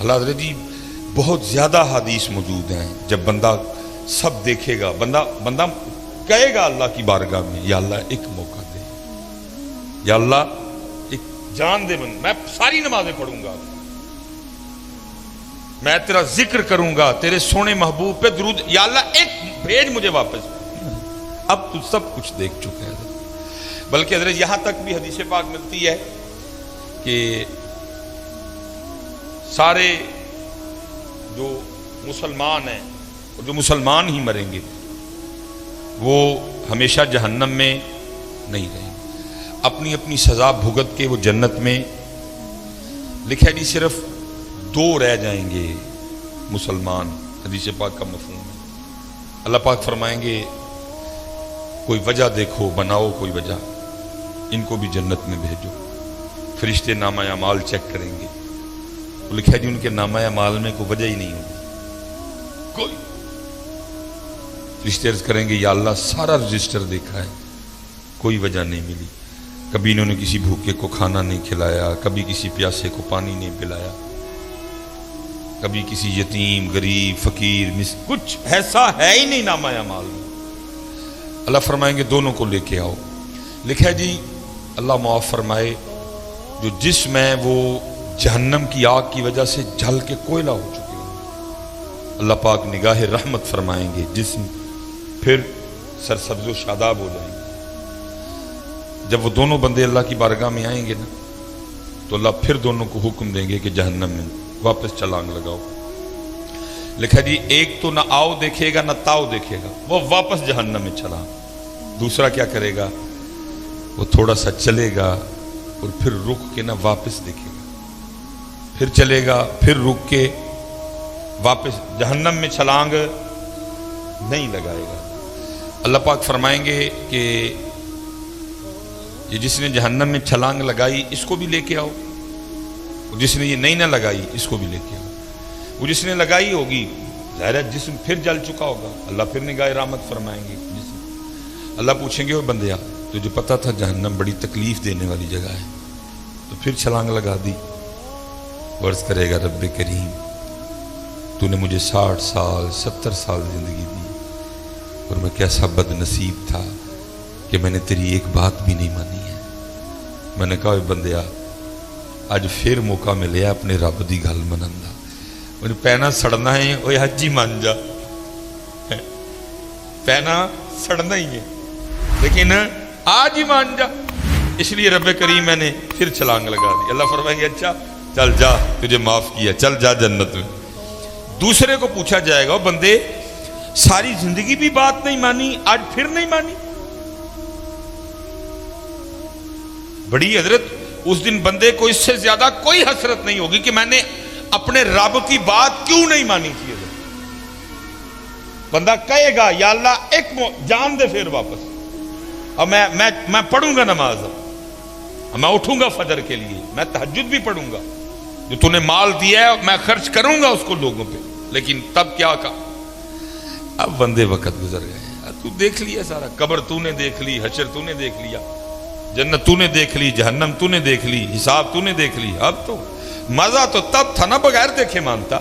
اللہ حضرت جی بہت زیادہ حدیث موجود ہیں، جب بندہ سب دیکھے گا، بندہ کہے گا اللہ کی بارگاہ میں، یا اللہ ایک موقع دے، یا اللہ ایک جان دے، میں ساری نمازیں پڑھوں گا، میں تیرا ذکر کروں گا، تیرے سونے محبوب پہ درود، یا اللہ ایک بھیج مجھے واپس۔ اب تو سب کچھ دیکھ چکے ہیں، بلکہ حضرت یہاں تک بھی حدیث پاک ملتی ہے کہ سارے جو مسلمان ہیں اور جو مسلمان ہی مریں گے وہ ہمیشہ جہنم میں نہیں رہیں گے، اپنی اپنی سزا بھگت کے وہ جنت میں، لکھا ہے جی صرف 2 رہ جائیں گے مسلمان، حدیث پاک کا مفہوم ہے۔ اللہ پاک فرمائیں گے کوئی وجہ دیکھو، بناؤ کوئی وجہ، ان کو بھی جنت میں بھیجو۔ فرشتے نامہ اعمال چیک کریں گے، وہ لکھا ہے جی ان کے نامہ اعمال میں کوئی وجہ ہی نہیں ہوگی، کوئی۔ فرشتے عرض کریں گے یا اللہ سارا رجسٹر دیکھا ہے، کوئی وجہ نہیں ملی، کبھی انہوں نے کسی بھوکے کو کھانا نہیں کھلایا، کبھی کسی پیاسے کو پانی نہیں پلایا، کبھی کسی یتیم غریب فقیر کچھ ایسا ہے ہی نہیں نامہ اعمال میں۔ اللہ فرمائیں گے دونوں کو لے کے آؤ۔ لکھا ہے جی اللہ معاف فرمائے جو جسم ہے وہ جہنم کی آگ کی وجہ سے جل کے کوئلہ ہو چکے ہیں، اللہ پاک نگاہ رحمت فرمائیں گے، جسم پھر سرسبز و شاداب ہو جائیں گے۔ جب وہ دونوں بندے اللہ کی بارگاہ میں آئیں گے نا تو اللہ پھر دونوں کو حکم دیں گے کہ جہنم میں واپس چھلانگ لگاؤ۔ لکھا جی ایک تو نہ آؤ دیکھے گا نہ تاؤ دیکھے گا، وہ واپس جہنم میں چلا۔ دوسرا کیا کرے گا، وہ تھوڑا سا چلے گا اور پھر رک کے نہ واپس دیکھے گا، پھر چلے گا پھر رک کے واپس جہنم میں چھلانگ نہیں لگائے گا۔ اللہ پاک فرمائیں گے کہ یہ جس نے جہنم میں چھلانگ لگائی اس کو بھی لے کے آؤ، جس نے یہ نہیں نہ لگائی اس کو بھی لے کے آؤ۔ وہ جس نے لگائی ہوگی ظاہر ہے جسم پھر جل چکا ہوگا، اللہ پھر نگاہ رحمت فرمائیں گے جسم۔ اللہ پوچھیں گے وہ بندیا تجھے پتا تھا جہنم بڑی تکلیف دینے والی جگہ ہے تو پھر چھلانگ لگا دی؟ عرض کرے گا رب کریم تو نے مجھے 60 سال 70 سال زندگی دی اور میں کیسا بد نصیب تھا کہ میں نے تیری ایک بات بھی نہیں مانی ہے۔ میں نے کہا بندیا اج پھر موقع ملے اپنے رب دی گل منن دا، انہیں پینا سڑنا ہے وہ حج ہی مان جا، پینا سڑنا ہی ہے لیکن آج ہی مان جا۔ اس لیے رب کریم میں نے پھر چھلانگ لگا دی۔ اللہ فرمائیں گے اچھا چل جا تجھے معاف کیا، چل جا جنت میں۔ دوسرے کو پوچھا جائے گا بندے ساری زندگی بھی بات نہیں مانی آج پھر نہیں مانی؟ بڑی حضرت اس دن بندے کو اس سے زیادہ کوئی حسرت نہیں ہوگی کہ میں نے اپنے رب کی بات کیوں نہیں مانی تھی۔ بندہ کہے گا یا اللہ ایک جان دے پھر واپس، اب میں پڑھوں گا نماز، میں اٹھوں گا فجر کے لیے، میں تہجد بھی پڑھوں گا، جو تو نے مال دیا ہے میں خرچ کروں گا اس کو لوگوں پہ، لیکن تب کیا کہا؟ اب بندے وقت گزر گئے، تو دیکھ لیا سارا، قبر تو نے دیکھ لی، حشر تو نے دیکھ لیا، جنت تو نے دیکھ لی، جہنم تو نے دیکھ لی، حساب تو نے دیکھ لی۔ اب تو مزہ تو تب تھا نا بغیر دیکھے مانتا،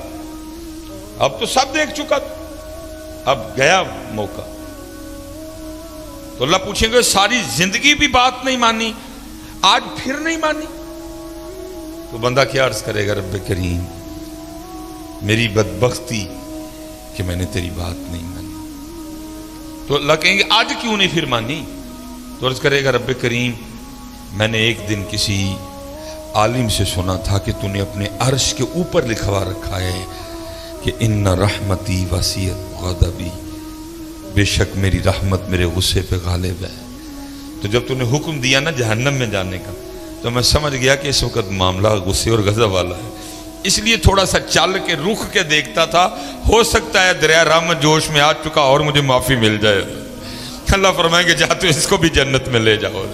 اب تو سب دیکھ چکا تھا، اب گیا موقع۔ تو اللہ پوچھیں گے ساری زندگی بھی بات نہیں مانی آج پھر نہیں مانی؟ تو بندہ کیا عرض کرے گا رب کریم میری بدبختی کہ میں نے تیری بات نہیں مانی۔ تو اللہ کہیں گے آج کیوں نہیں پھر مانی؟ تو عرض کرے گا رب کریم میں نے ایک دن کسی عالم سے سنا تھا کہ تو نے اپنے عرش کے اوپر لکھوا رکھا ہے کہ ان رحمتی وسیعت غضبی، بے شک میری رحمت میرے غصے پہ غالب ہے۔ تو جب تو نے حکم دیا نا جہنم میں جانے کا تو میں سمجھ گیا کہ اس وقت معاملہ غصے اور غضب والا ہے، اس لیے تھوڑا سا چل کے رخ کے دیکھتا تھا، ہو سکتا ہے دریا رحمت جوش میں آ چکا اور مجھے معافی مل جائے۔ اللہ فرمائیں گے جا تو اس کو بھی جنت میں لے جاؤ۔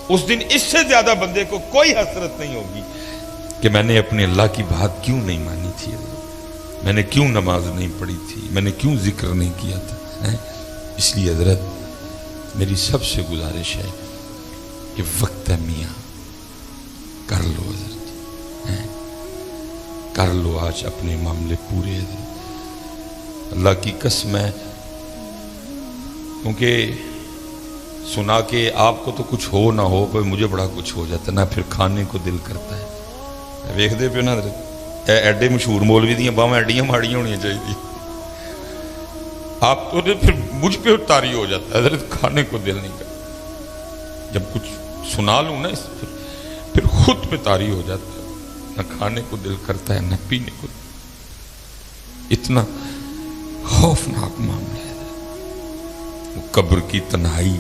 اس دن اس سے زیادہ بندے کو کوئی حسرت نہیں ہوگی کہ میں نے اپنے اللہ کی بات کیوں نہیں مانی تھی، میں نے کیوں نماز نہیں پڑھی تھی، میں نے کیوں ذکر نہیں کیا تھا۔ اس لیے حضرت میری سب سے گزارش ہے کہ وقت ہے میاں کر لو حضرت، کر لو آج اپنے معاملے پورے. اللہ کی قسم ہے، کیونکہ سنا کے آپ کو تو کچھ ہو نہ ہو، پر مجھے بڑا کچھ ہو جاتا ہے نا، پھر کھانے کو دل کرتا ہے. ویکھدے پیو نا ایڈے مشہور مولوی دیاں باواں ایڈیاں ماڑیاں ہونی چاہیے. آپ تو پھر مجھ پہ طاری ہو جاتا ہے حضرت، کھانے کو دل نہیں کرتا. جب کچھ سنا لوں نا پھر خود پہ طاری ہو جاتا ہے، نہ کھانے کو دل کرتا ہے نہ پینے کو. اتنا خوفناک معاملہ ہے وہ قبر کی تنہائی.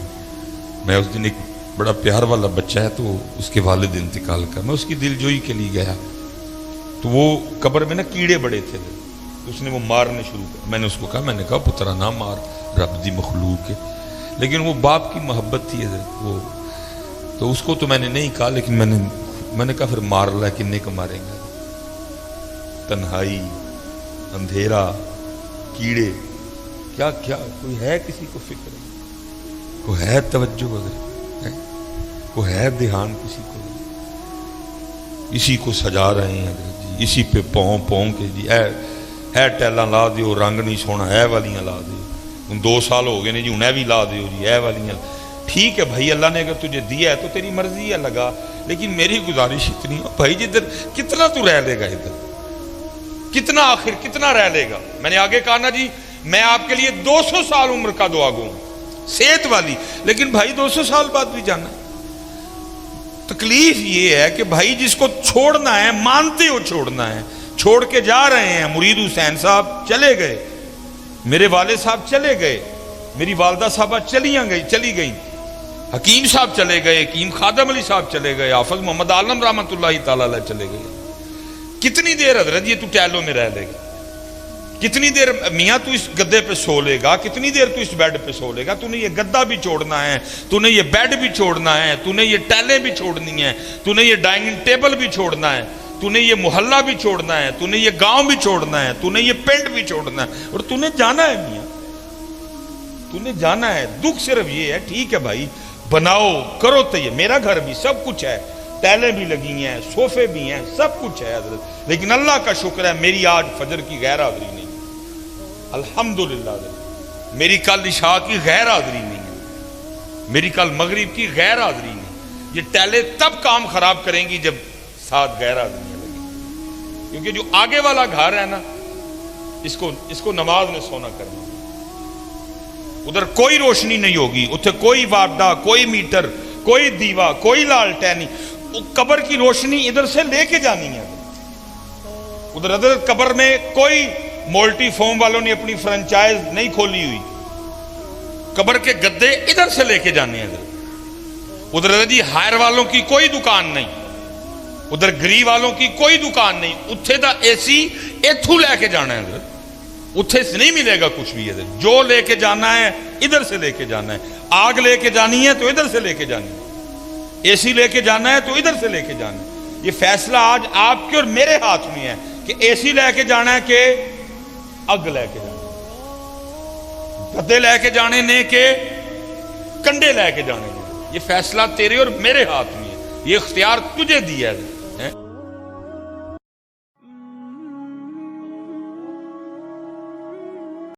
میں اس دن ایک بڑا پیار والا بچہ ہے تو اس کے والد انتقال کر، میں اس کی دل جوئی کے لیے گیا تو وہ قبر میں نا کیڑے بڑے تھے، اس نے وہ مارنے شروع کر. میں نے اس کو کہا، میں نے کہا پترا نہ مار، رب دی مخلوق ہے. لیکن وہ باپ کی محبت تھی وہ، تو اس کو تو میں نے نہیں کہا، لیکن میں نے کہا پھر مار لا، کنے کو ماریں گا. تنہائی، اندھیرا، کیڑے، کیا کیا کوئی ہے کسی کو فکر؟ کوئی ہے توجہ وغیرہ؟ کوئی ہے دھیان کسی کو؟ اسی کو سجا رہے ہیں جی، اسی پہ پاؤں کے جی اے ٹیلاں لا دیو، رنگ نہیں سونا، اے والیاں لا دیو. 2 سال ہو گئے نے جی، انہیں بھی لا دیو جی، اے والیاں. ٹھیک ہے بھائی، اللہ نے اگر تجھے دیا ہے تو تیری مرضی ہے، لگا. لیکن میری گزارش اتنی ہے بھائی، جدھر کتنا تو رہ لے گا، ادھر کتنا، آخر کتنا رہ لے گا. میں نے آگے کہا نا جی، میں آپ کے لیے 200 سال عمر کا دعا گوں، صحت والی. لیکن بھائی 200 سال بعد بھی جانا ہے. تکلیف یہ ہے کہ بھائی جس کو چھوڑنا ہے، مانتے ہو چھوڑنا ہے، چھوڑ کے جا رہے ہیں. مرید حسین صاحب چلے گئے، میرے والد صاحب چلے گئے، میری والدہ صاحبہ چلی گئیں، حکیم صاحب چلے گئے، حکیم خادم علی صاحب چلے گئے، حافظ محمد عالم رحمۃ اللہ تعالی علیہ چلے گئے. کتنی دیر حضرت یہ تو ٹیلوں میں رہ لے گا؟ کتنی دیر میاں تو اس گدے پہ سو لے گا؟ کتنی دیر تو اس بیڈ پہ سو لے گا؟ تو نے یہ گدا بھی چھوڑنا ہے، تو نے یہ بیڈ بھی چھوڑنا ہے، تو نے یہ ٹیلیں بھی چھوڑنی ہیں، تو نے یہ ڈائننگ ٹیبل بھی چھوڑنا ہے، تو نے یہ محلہ بھی چھوڑنا ہے، تو نے یہ گاؤں بھی چھوڑنا ہے، تو نے یہ پنڈ بھی چھوڑنا ہے، اور تو نے جانا ہے میاں، تو نے جانا ہے. دکھ صرف یہ ہے، ٹھیک ہے بھائی بناؤ کرو تو یہ میرا گھر بھی سب کچھ ہے، ٹیلیں بھی لگی ہیں، صوفے بھی ہیں، سب کچھ ہے حضرت. لیکن اللہ کا شکر ہے میری آج فجر کی غیر حاضری نہیں، الحمدللہ. میری کل عشاء کی غیر حاضری نہیں ہے، میری کل مغرب کی غیر حاضری نہیں. یہ ٹیلیں تب کام خراب کریں گی جب ساتھ غیر حاضریاں لگیں، کیونکہ جو آگے والا گھر ہے نا، اس کو نماز میں سونا کرنا. ادھر کوئی روشنی نہیں ہوگی، اتھے کوئی واڈا، کوئی میٹر، کوئی دیوا، کوئی لالٹینی. قبر کی روشنی ادھر سے لے کے جانی ہے. ادھر قبر میں کوئی مولٹی فوم والوں نے اپنی فرنچائز نہیں کھولی ہوئی. قبر کے گدے ادھر سے لے کے جانے ہیں. ادھر جی ہائر والوں کی کوئی دکان نہیں، ادھر گری والوں کی کوئی دکان نہیں. اتھے دا اے سی ایتھو لے کے جانا ہے. اتھے سے نہیں ملے گا کچھ بھی. ادھر جو لے کے جانا ہے ادھر سے لے کے جانا ہے. آگ لے کے جانی ہے تو ادھر سے لے کے جانی ہے، اے سی لے کے جانا ہے تو ادھر سے لے کے جانا ہے. یہ فیصلہ آج آپ کے اور میرے ہاتھ میں ہے کہ اے سی لے کے جانا ہے کہ اگ لے کے جانا ہے، گدے لے کے جانے نے کہ کنڈے لے کے جانے نے. یہ فیصلہ تیرے اور میرے ہاتھ میں ہے، یہ اختیار تجھے دیا ہے.